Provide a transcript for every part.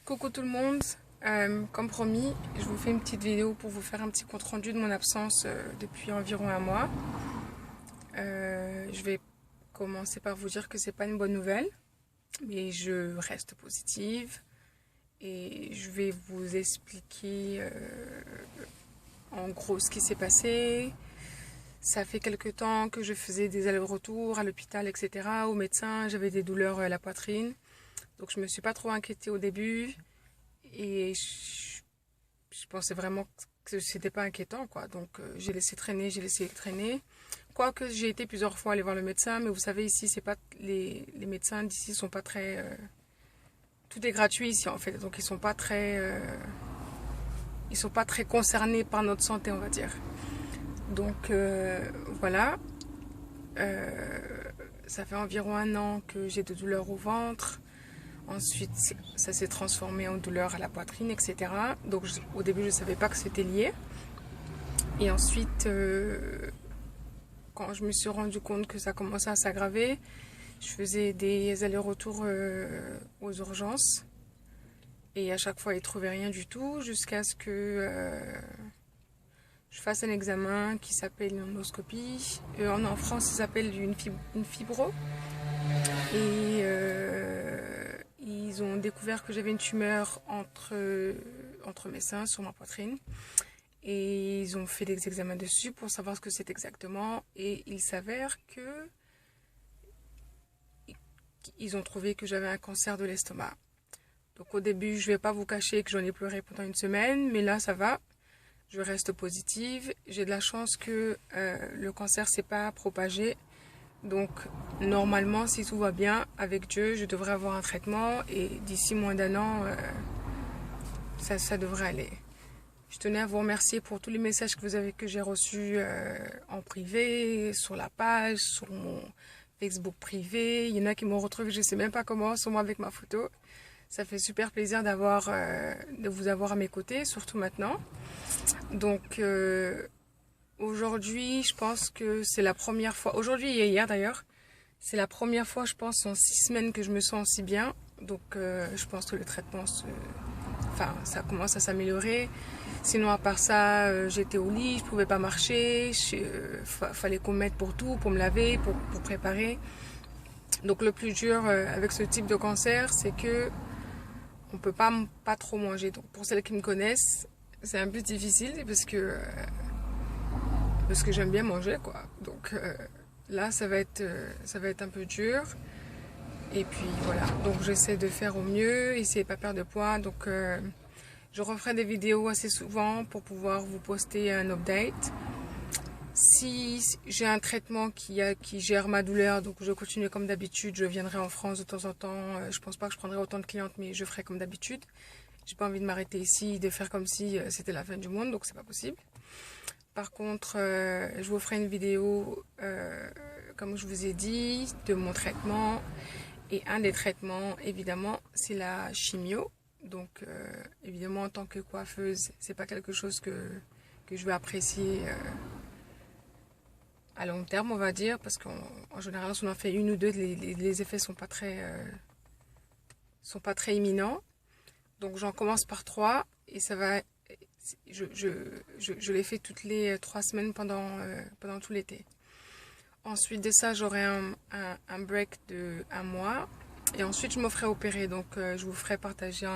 Coucou tout le monde, comme promis, je vous fais une petite vidéo pour vous faire un petit compte rendu de mon absence depuis environ un mois. Je vais commencer par vous dire que c'est pas une bonne nouvelle, mais je reste positive et je vais vous expliquer en gros ce qui s'est passé. Ça fait quelque temps que je faisais des allers-retours à l'hôpital, etc., au médecin, j'avais des douleurs à la poitrine, donc je me suis pas trop inquiétée au début. Et je pensais vraiment que c'était pas inquiétant, quoi. Donc j'ai laissé traîner, j'ai laissé traîner. Quoique j'ai été plusieurs fois aller voir le médecin, mais vous savez ici c'est pas les médecins d'ici sont pas très tout est gratuit ici en fait, donc ils sont pas très concernés par notre santé, on va dire. Donc voilà. Euh, Ça fait environ un an que j'ai de douleurs au ventre. Ensuite, ça s'est transformé en douleur à la poitrine, etc. Donc, au début, je ne savais pas que c'était lié. Et ensuite, quand je me suis rendu compte que ça commençait à s'aggraver, je faisais des allers-retours aux urgences. Et à chaque fois, ils ne trouvaient rien du tout jusqu'à ce que je fasse un examen qui s'appelle une endoscopie. En France, ça s'appelle une fibro. Et ils ont découvert que j'avais une tumeur entre mes seins, sur ma poitrine. Et ils ont fait des examens dessus pour savoir ce que c'est exactement. Et il s'avère que ils ont trouvé que j'avais un cancer de l'estomac. Donc au début, je ne vais pas vous cacher que j'en ai pleuré pendant une semaine, mais là ça va. Je reste positive. J'ai de la chance que le cancer ne s'est pas propagé. Donc normalement, si tout va bien, avec Dieu, je devrais avoir un traitement et d'ici moins d'un an, ça devrait aller. Je tenais à vous remercier pour tous les messages que j'ai reçus en privé, sur la page, sur mon Facebook privé. Il y en a qui m'ont retrouvé, je ne sais même pas comment, sur moi avec ma photo. Ça fait super plaisir de vous avoir à mes côtés, surtout maintenant. Donc aujourd'hui, je pense que c'est la première fois, aujourd'hui et hier d'ailleurs, c'est la première fois, je pense, en 6 semaines que je me sens si bien. Donc je pense que le traitement, ça commence à s'améliorer. Sinon, à part ça, j'étais au lit, je pouvais pas marcher. Fallait qu'on m'aide pour tout, pour me laver, pour préparer. Donc le plus dur avec ce type de cancer, c'est que on peut pas trop manger. Donc pour celles qui me connaissent, c'est un peu difficile parce que j'aime bien manger, quoi. Donc là, ça va être un peu dur. Et puis voilà, donc j'essaie de faire au mieux, essayer de pas perdre de poids. Donc je referai des vidéos assez souvent pour pouvoir vous poster un update. Si j'ai un traitement qui gère ma douleur, donc je continue comme d'habitude, je viendrai en France de temps en temps. Je pense pas que je prendrai autant de clientes, mais je ferai comme d'habitude. J'ai pas envie de m'arrêter ici, de faire comme si c'était la fin du monde, donc c'est pas possible. Par contre, je vous ferai une vidéo, comme je vous ai dit, de mon traitement. Et un des traitements, évidemment, c'est la chimio. Donc, évidemment, en tant que coiffeuse, c'est pas quelque chose que je vais apprécier à long terme, on va dire, parce qu'en général, si on en fait une ou deux, les effets sont pas très imminents. Donc, j'en commence par 3 et ça va. Je les fais toutes les 3 semaines pendant tout l'été. Ensuite de ça, j'aurai un break de 1 mois. Et ensuite, je me ferai opérer. Donc, je vous ferai partager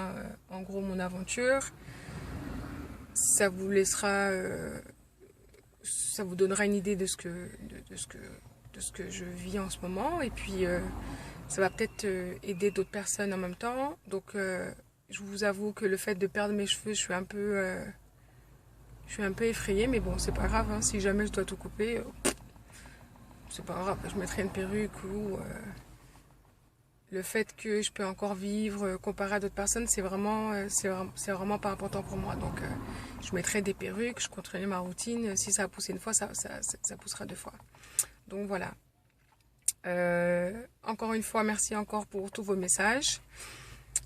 en gros mon aventure. Ça vous laissera... ça vous donnera une idée de ce que je vis en ce moment. Et puis, ça va peut-être aider d'autres personnes en même temps. Donc, je vous avoue que le fait de perdre mes cheveux, je suis un peu effrayée. Mais bon, c'est pas grave. Hein, si jamais je dois tout couper... c'est pas grave, je mettrai une perruque ou le fait que je peux encore vivre comparé à d'autres personnes, c'est vraiment pas important pour moi. Donc je mettrai des perruques, je continuerai ma routine. Si ça a poussé une fois, ça poussera 2 fois. Donc voilà. Encore une fois, merci encore pour tous vos messages.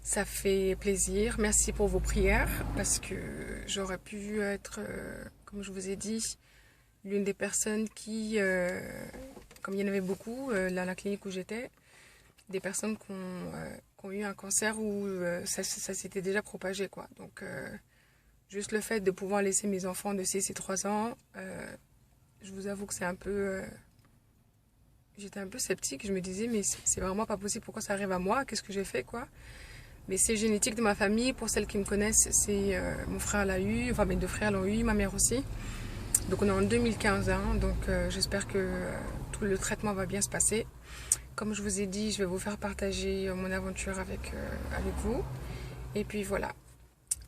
Ça fait plaisir. Merci pour vos prières parce que j'aurais pu être, comme je vous ai dit, l'une des personnes qui, comme il y en avait beaucoup, là à la clinique où j'étais, des personnes qui qui ont eu un cancer où ça s'était déjà propagé, quoi. Donc, juste le fait de pouvoir laisser mes enfants de 6 et 3 ans, je vous avoue que c'est un peu... j'étais un peu sceptique. Je me disais, mais c'est vraiment pas possible. Pourquoi ça arrive à moi? Qu'est-ce que j'ai fait, quoi? Mais c'est génétique de ma famille. Pour celles qui me connaissent, c'est mon frère l'a eu, enfin mes deux frères l'ont eu, ma mère aussi. Donc on est en 2015, hein, donc j'espère que tout le traitement va bien se passer. Comme je vous ai dit, je vais vous faire partager mon aventure avec vous. Et puis voilà.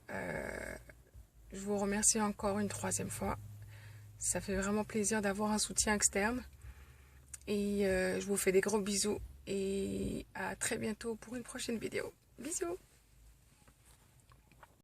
Je vous remercie encore une troisième fois. Ça fait vraiment plaisir d'avoir un soutien externe. Et je vous fais des gros bisous. Et à très bientôt pour une prochaine vidéo. Bisous!